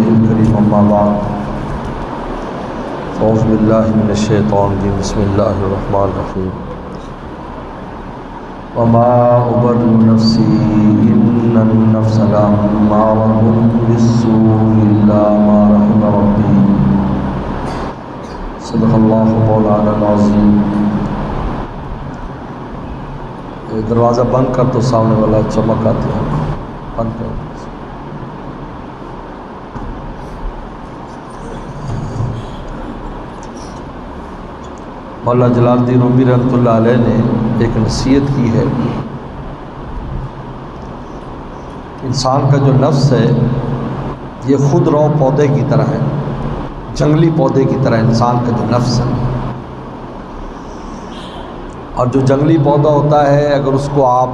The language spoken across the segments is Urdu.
الكريم أما بعد أعوذ بالله من الشيطان الرجيم بسم الله الرحمن الرحيم وما أبرئ نفسي إن النفس لأمارة بالسوء إلا ما رحم ربي صدق الله مولانا العظيم۔ دروازہ بند کر تو سامنے والا چمک آتی ہے، بند کر۔ مولانا جلال الدین رومی رحمۃ اللہ علیہ نے ایک نصیحت کی ہے، انسان کا جو نفس ہے یہ خود رو پودے کی طرح ہے، جنگلی پودے کی طرح انسان کا جو نفس ہے، اور جو جنگلی پودا ہوتا ہے اگر اس کو آپ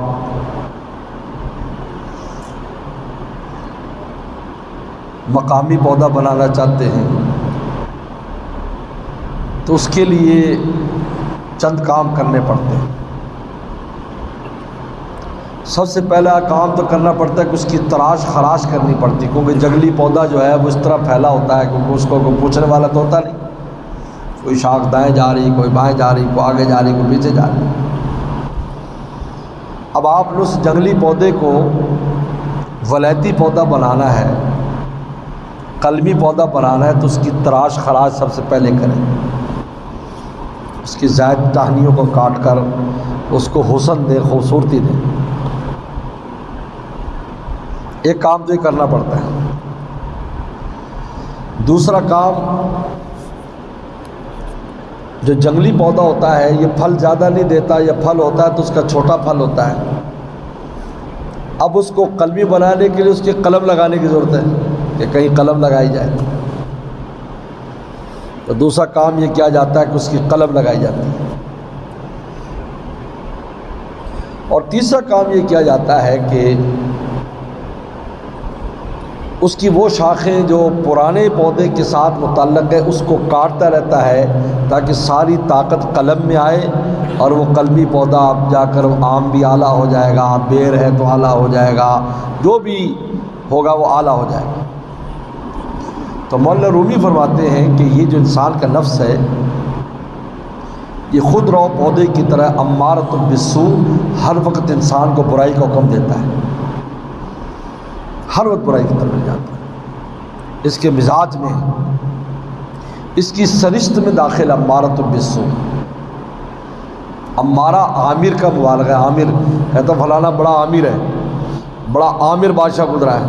مقامی پودا بنانا چاہتے ہیں تو اس کے لیے چند کام کرنے پڑتے ہیں۔ سب سے پہلا کام تو کرنا پڑتا ہے کہ اس کی تراش خراش کرنی پڑتی ہے، کیونکہ جنگلی پودا جو ہے وہ اس طرح پھیلا ہوتا ہے کیونکہ اس کو کوئی پوچھنے والا تو ہوتا نہیں، کوئی شاخ دائیں جا رہی، کوئی بائیں جا رہی، کوئی آگے جا رہی، کوئی پیچھے جا رہی۔ اب آپ نے اس جنگلی پودے کو ولیتی پودا بنانا ہے، قلمی پودا بنانا ہے تو اس کی تراش خراش سب سے پہلے کریں، اس کی زائد ٹہنیوں کو کاٹ کر اس کو حسن دیں، خوبصورتی دیں۔ ایک کام تو یہ کرنا پڑتا ہے۔ دوسرا کام، جو جنگلی پودا ہوتا ہے یہ پھل زیادہ نہیں دیتا، یہ پھل ہوتا ہے تو اس کا چھوٹا پھل ہوتا ہے۔ اب اس کو قلمی بنانے کے لیے اس کی قلم لگانے کی ضرورت ہے کہ کہیں قلم لگائی جائے، تو دوسرا کام یہ کیا جاتا ہے کہ اس کی قلم لگائی جاتی ہے۔ اور تیسرا کام یہ کیا جاتا ہے کہ اس کی وہ شاخیں جو پرانے پودے کے ساتھ متعلق ہے اس کو کاٹتا رہتا ہے تاکہ ساری طاقت قلم میں آئے، اور وہ قلمی پودا اب جا کر آم بھی اعلیٰ ہو جائے گا، بیر ہے تو اعلیٰ ہو جائے گا، جو بھی ہوگا وہ اعلیٰ ہو جائے گا۔ تو مولانا رومی فرماتے ہیں کہ یہ جو انسان کا نفس ہے یہ خود رو پودے کی طرح امارۃ بالسوء، ہر وقت انسان کو برائی کا حکم دیتا ہے، ہر وقت برائی کی طرف لے جاتا ہے۔ اس کے مزاج میں، اس کی سرشت میں داخل امارۃ بالسوء۔ امارہ عامر کا مبالغہ ہے، عامر ہے تو فلانا بڑا عامر ہے، بڑا عامر بادشاہ گزرا ہے،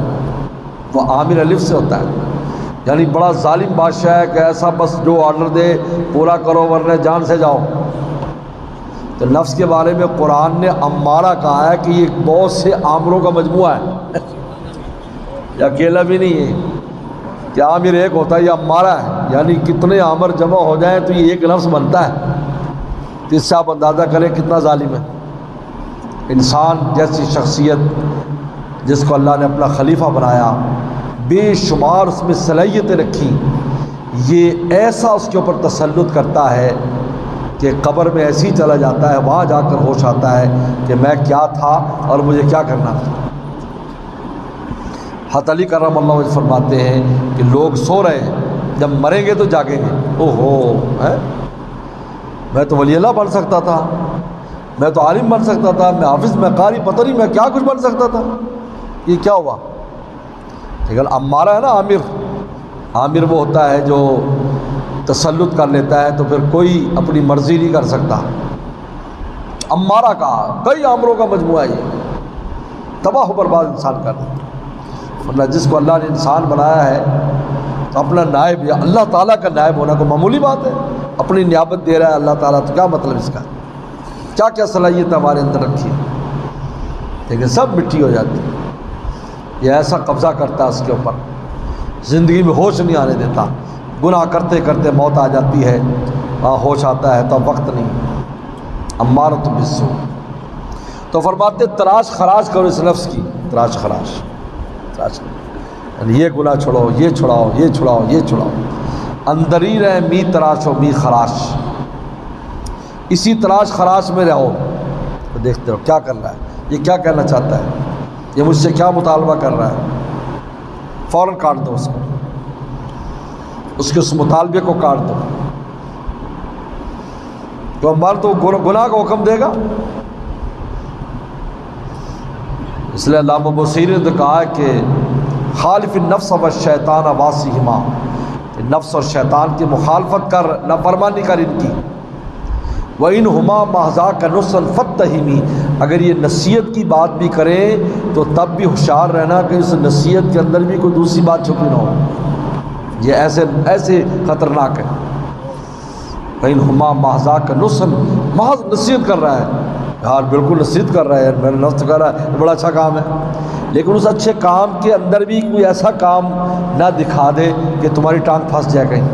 وہ عامر الف سے ہوتا ہے، یعنی بڑا ظالم بادشاہ ہے کہ ایسا بس جو آرڈر دے پورا کرو ورنہ جان سے جاؤ۔ تو نفس کے بارے میں قرآن نے امارہ کہا ہے کہ یہ بہت سے عامروں کا مجموعہ ہے، یہ اکیلا بھی نہیں ہے کہ عامر ایک ہوتا ہے، یہ امارہ ہے، یعنی کتنے عامر جمع ہو جائیں تو یہ ایک نفس بنتا ہے۔ تو اس سے آپ اندازہ کریں کتنا ظالم ہے۔ انسان جیسی شخصیت جس کو اللہ نے اپنا خلیفہ بنایا، بے شمار اس میں صلاحیتیں رکھی، یہ ایسا اس کے اوپر تسلط کرتا ہے کہ قبر میں ایسے ہی چلا جاتا ہے، وہاں جا کر ہوش آتا ہے کہ میں کیا تھا اور مجھے کیا کرنا تھا۔ حضرت علی کرم اللہ وجہ فرماتے ہیں کہ لوگ سو رہے ہیں، جب مریں گے تو جاگیں گے، اوہو میں تو ولی اللہ بن سکتا تھا، میں تو عالم بن سکتا تھا، میں حافظ، میں قاری، پتہ نہیں میں کیا کچھ بن سکتا تھا، یہ کیا ہوا؟ لیکن امارہ ہے نا، عامر وہ ہوتا ہے جو تسلط کر لیتا ہے تو پھر کوئی اپنی مرضی نہیں کر سکتا۔ امارہ کا کئی عامروں کا مجموعہ ہے، تباہ و برباد انسان کر دیتا ہے۔ ورنہ جس کو اللہ نے انسان بنایا ہے تو اپنا نائب یا اللہ تعالیٰ کا نائب ہونا کوئی معمولی بات ہے، اپنی نیابت دے رہا ہے اللہ تعالیٰ، تو کیا مطلب اس کا؟ کیا کیا صلاحیت ہمارے اندر رکھی ہے، لیکن سب مٹی ہو جاتی ہے۔ یہ ایسا قبضہ کرتا ہے اس کے اوپر، زندگی میں ہوش نہیں آنے دیتا، گناہ کرتے کرتے موت آ جاتی ہے، ہوش آتا ہے تو وقت نہیں۔ امارۃ بالسوء۔ تو فرماتے تراش خراش کرو اس نفس کی، تراش خراش، یعنی یہ گناہ چھوڑو، یہ چھڑاؤ، یہ چھڑاؤ، یہ چھڑاؤ، اندر ہی رہے، می تراش و می خراش، اسی تلاش خراش میں رہو۔ تو دیکھتے رہو کیا کر رہا ہے، یہ کیا کہنا چاہتا ہے، یہ مجھ سے کیا مطالبہ کر رہا ہے، فوراً کاٹ دو اس کو، اس کے اس مطالبے کو کاٹ دو، تو ہمارا تو گناہ کا حکم دے گا۔ اس لیے علامہ بصیری نے کہا ہے کہ خالف النفس والشیطان واسیہما، نفس اور شیطان کی مخالفت کر، نافرمانی کر ان کی۔ وَإِنْهُمَا مَحْضَاكَ نُصًّا فَاتَّهِمِ، اگر یہ نصیحت کی بات بھی کریں تو تب بھی ہوشیار رہنا کہ اس نصیحت کے اندر بھی کوئی دوسری بات چھپی نہ ہو، یہ ایسے خطرناک ہے۔ وَإِنْهُمَا مَحْضَاكَ نُصًّا، محض نصیحت کر رہا ہے، یار بالکل نصیحت کر رہا ہے، میرا نفس کر رہا ہے بڑا اچھا کام ہے، لیکن اس اچھے کام کے اندر بھی کوئی ایسا کام نہ دکھا دے کہ تمہاری ٹانگ پھنس جائے کہیں،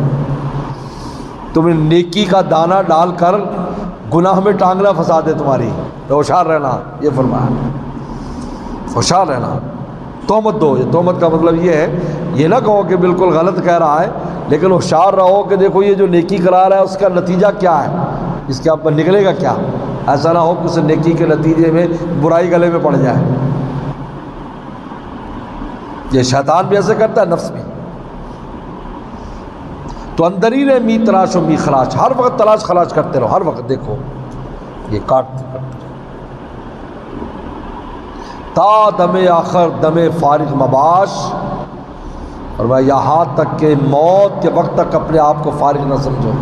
تمہیں نیکی کا دانہ ڈال کر گناہ میں ٹانگ نہ پھنسا دے تمہاری، تو ہوشیار رہنا، یہ فرمایا، ہوشیار رہنا۔ تہمت دو، یہ تہمت کا مطلب یہ ہے، یہ نہ کہو کہ بالکل غلط کہہ رہا ہے، لیکن ہوشیار رہو کہ دیکھو یہ جو نیکی کرا رہا ہے اس کا نتیجہ کیا ہے، اس کے آپ پر نکلے گا کیا، ایسا نہ ہو کہ اس نیکی کے نتیجے میں برائی گلے میں پڑ جائے۔ یہ شیطان بھی ایسے کرتا ہے، نفس بھی۔ تو اندرین می تلاش و می خلاش، ہر وقت تلاش خلاش کرتے رہو، ہر وقت دیکھو یہ کاٹتے کرتے تا دم آخر دم فارغ مباش، اور میں یہاں تک کہ موت کے وقت تک اپنے آپ کو فارغ نہ سمجھو،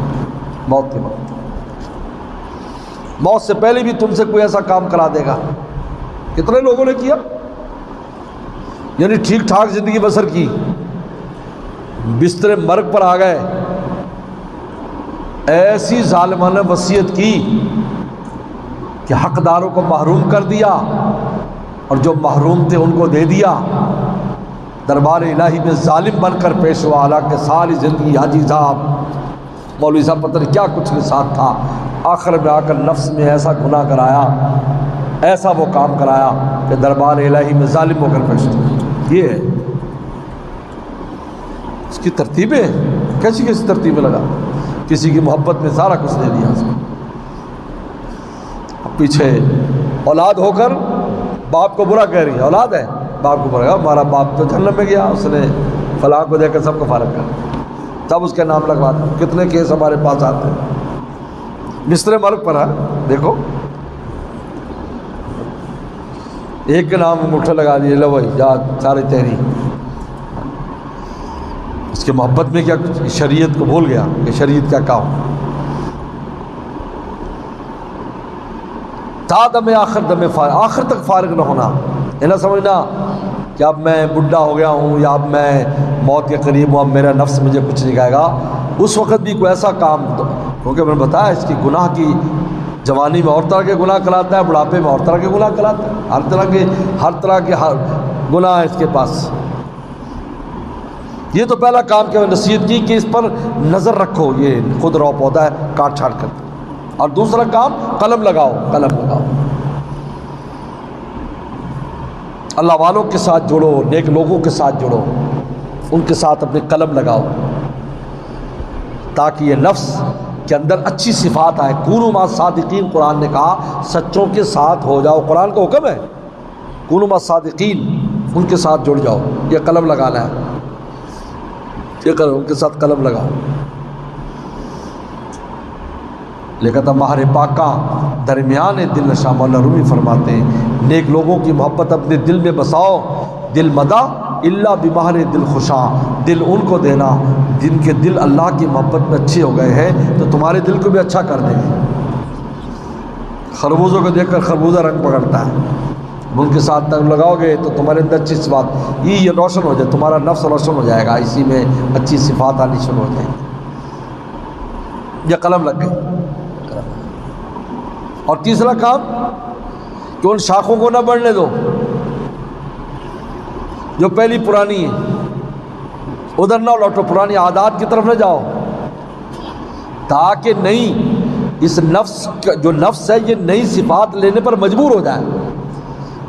موت کے وقت، موت سے پہلے بھی تم سے کوئی ایسا کام کرا دے گا۔ کتنے لوگوں نے کیا، یعنی ٹھیک ٹھاک زندگی بسر کی، بستر مرگ پر آ گئے، ایسی ظالمانہ وصیت کی کہ حقداروں کو محروم کر دیا، اور جو محروم تھے ان کو دے دیا، دربار الہی میں ظالم بن کر پیش ہوا، حالانکہ ساری زندگی حاجی صاحب مولوی صاحب پتہ نہیں کیا کچھ کے ساتھ تھا، آخر میں آ کر نفس میں ایسا گناہ کرایا، ایسا وہ کام کرایا کہ دربار الہی میں ظالم ہو کر پیش ہوا۔ یہ ہے اس کی ترتیبیں، کیسی کیسی ترتیبیں لگا، کسی کی محبت میں سارا کچھ دے دیا اس کو، اب پیچھے اولاد ہو کر باپ کو برا کہہ رہی ہے، اولاد ہے باپ کو برا، ہمارا باپ تو جہنم میں گیا، اس نے فلاں کو دے کر سب کو فارغ کر، تب اس کے نام لگواتے۔ کتنے کیس ہمارے پاس آتے ہیں، بستر مرگ پر ہے، دیکھو ایک کے نام انگوٹھا لگا دیے، لو بھائی جا ساری تیری، اس کے محبت میں کیا شریعت کو بھول گیا کہ شریعت کیا کہا۔ تا دم آخر دم فارغ، آخر تک فارغ نہ ہونا، یہ نہ سمجھنا کہ اب میں بڈھا ہو گیا ہوں یا اب میں موت کے قریب ہوں، اب میرا نفس مجھے کچھ نہیں کہے گا، اس وقت بھی کوئی ایسا کام، کیونکہ میں نے بتایا اس کی گناہ کی، جوانی میں اور طرح کے گناہ کراتا ہے، بڑھاپے میں اور طرح کے گناہ کراتا ہے، ہر طرح کے گناہ ہے اس کے پاس۔ یہ تو پہلا کام کہ نصیحت کی کہ اس پر نظر رکھو، یہ خود رو پودا ہے، کاٹ چھاٹ کر، اور دوسرا کام قلم لگاؤ، قلم لگاؤ، اللہ والوں کے ساتھ جڑو، نیک لوگوں کے ساتھ جڑو، ان کے ساتھ اپنے قلم لگاؤ، تاکہ یہ نفس کے اندر اچھی صفات آئے۔ کونوا مع الصادقین، قرآن نے کہا سچوں کے ساتھ ہو جاؤ، قرآن کا حکم ہے، کونوا مع الصادقین، ان کے ساتھ جڑ جاؤ، یہ قلم لگانا ہے، یہ قلم، ان کے ساتھ قلم لگاؤ۔ لیکن ماہر پاکہ درمیان دل نشا، مولانا رومی فرماتے ہیں نیک لوگوں کی محبت اپنے دل میں بساؤ، دل مدہ اللہ بمہر دل خوشاں، دل ان کو دینا جن کے دل اللہ کی محبت میں اچھے ہو گئے ہیں، تو تمہارے دل کو بھی اچھا کر دیں گے۔ خربوزوں کو دیکھ کر خربوزہ رنگ پکڑتا ہے، ان کے ساتھ تنگ لگاؤ گے تو تمہارے اندر اچھی صفات، یہ روشن ہو جائے، تمہارا نفس روشن ہو جائے گا، اسی میں اچھی صفات آنی شروع ہو جائیں گی۔ یہ قلم لگ گئی۔ اور تیسرا کام کہ ان شاخوں کو نہ بڑھنے دو جو پہلی پرانی ہیں، ادھر نہ لوٹو، پرانی عادات کی طرف نہ جاؤ، تاکہ نئی اس نفس جو نفس ہے یہ نئی صفات لینے پر مجبور ہو جائے۔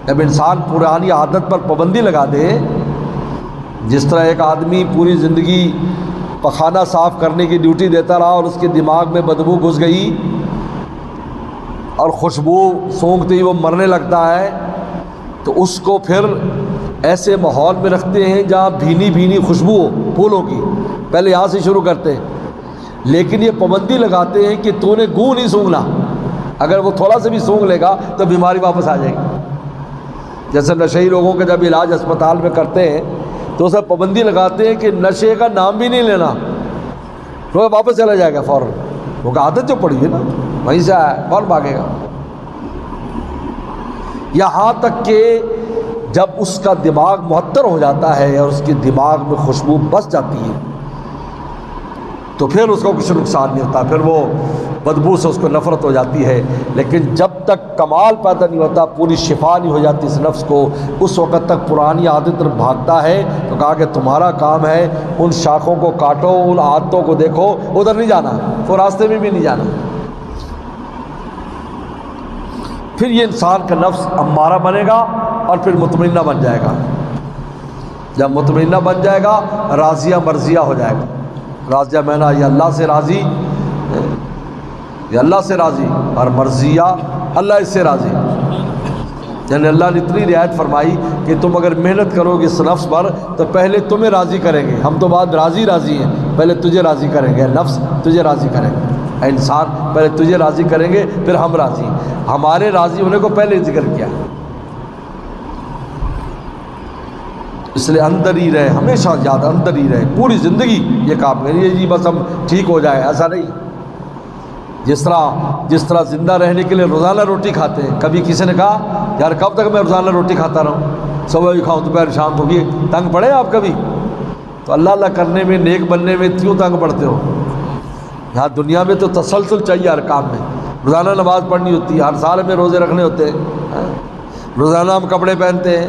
جب انسان پرانی عادت پر پابندی لگا دے، جس طرح ایک آدمی پوری زندگی پخانہ صاف کرنے کی ڈیوٹی دیتا رہا اور اس کے دماغ میں بدبو گھس گئی اور خوشبو سونگتے ہی وہ مرنے لگتا ہے، تو اس کو پھر ایسے ماحول میں رکھتے ہیں جہاں بھینی بھینی خوشبو ہو پھولوں کی، پہلے یہاں سے شروع کرتے ہیں، لیکن یہ پابندی لگاتے ہیں کہ تو نے گوں نہیں سونگھنا، اگر وہ تھوڑا سا بھی سونگھ لے گا تو بیماری واپس آ جائے گی۔ جیسے نشئی لوگوں کا جب علاج اسپتال میں کرتے ہیں تو اسے پابندی لگاتے ہیں کہ نشے کا نام بھی نہیں لینا، تو واپس چلا جائے گا فوراً، وہ کہ عادت جو پڑی ہے نا وہیں سے آیا ہے، فوراً بھاگے گا۔ یہاں تک کہ جب اس کا دماغ معطر ہو جاتا ہے اور اس کے دماغ میں خوشبو بس جاتی ہے تو پھر اس کو کچھ نقصان نہیں ہوتا، پھر وہ بدبو سے اس کو نفرت ہو جاتی ہے، لیکن جب تک کمال پیدا نہیں ہوتا، پوری شفا نہیں ہو جاتی اس نفس کو، اس وقت تک پرانی عادت طرف بھاگتا ہے۔ تو کہا کہ تمہارا کام ہے ان شاخوں کو کاٹو، ان عادتوں کو دیکھو، ادھر نہیں جانا، وہ راستے میں بھی نہیں جانا۔ پھر یہ انسان کا نفس امارہ بنے گا اور پھر مطمئنہ بن جائے گا۔ جب مطمئنہ بن جائے گا راضیہ مرضیہ ہو جائے گا۔ راضیہ میں نا یہ اللہ سے راضی، یہ اللہ سے راضی، اور مرضیہ اللہ اس سے راضی۔ یعنی اللہ نے اتنی رعایت فرمائی کہ تم اگر محنت کرو گے اس نفس پر تو پہلے تمہیں راضی کریں گے، ہم تو بعد راضی ہیں، پہلے تجھے راضی کریں گے، نفس تجھے راضی کریں گے، اے انسان پہلے تجھے راضی کریں گے پھر ہم راضی ہیں۔ ہمارے راضی ہونے کو پہلے ذکر کیا، اس لیے اندر ہی رہے، ہمیشہ یاد اندر ہی رہے، پوری زندگی یہ کام کریے جی بس ہم ٹھیک ہو جائے، ایسا نہیں۔ جس طرح زندہ رہنے کے لیے روزانہ روٹی کھاتے ہیں، کبھی کسی نے کہا یار کب تک میں روزانہ روٹی کھاتا رہوں، صبح بھی کھاؤں دوپہر شام کو، یہ تنگ پڑے آپ کبھی؟ تو اللہ اللہ کرنے میں، نیک بننے میں کیوں تنگ پڑتے ہو؟ یہاں دنیا میں تو تسلسل چاہیے ہر کام میں، روزانہ نماز پڑھنی ہوتی ہے، ہر سال میں روزے رکھنے ہوتے ہیں، روزانہ ہم کپڑے پہنتے ہیں،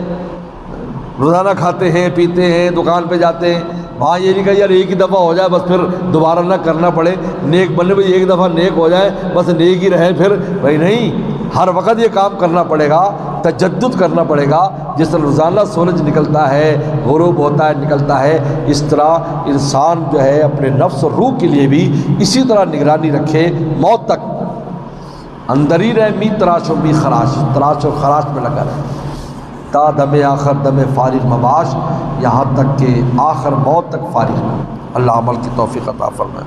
روزانہ کھاتے ہیں پیتے ہیں، دکان پہ جاتے ہیں، وہاں یہ نہیں کہ یار ایک ہی دفعہ ہو جائے بس پھر دوبارہ نہ کرنا پڑے، نیک بننے میں ایک دفعہ نیک ہو جائے بس نیک ہی رہے پھر، بھائی نہیں، ہر وقت یہ کام کرنا پڑے گا، تجدد کرنا پڑے گا۔ جس طرح روزانہ سورج نکلتا ہے، غروب ہوتا ہے، نکلتا ہے، اس طرح انسان جو ہے اپنے نفس اور روح کے لیے بھی اسی طرح نگرانی رکھے، موت تک اندر ہی رہے، می تراش و می خراش، تراش و خراش میں لگا رہے تا دم آخر دم فارغ مباش، یہاں تک کہ آخر موت تک فارغ نہ۔ اللہ عمل کی توفیق عطا فرمائے۔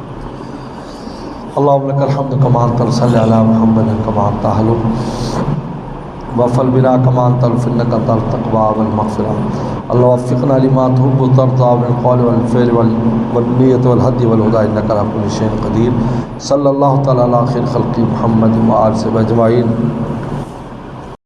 اللہم لک الحمد کما انت صلی علی محمد کما انت اہل وفل بنا کما انت انک انت التقوی والمغفرہ۔ اللہ وفقنا لما تحب وترضى من القول والفعل والنیت والہدی والہدی انک علی کل شیء قدیر۔ صلی اللہ تعالی علی خیر خلق محمد وآلہ اجمعین۔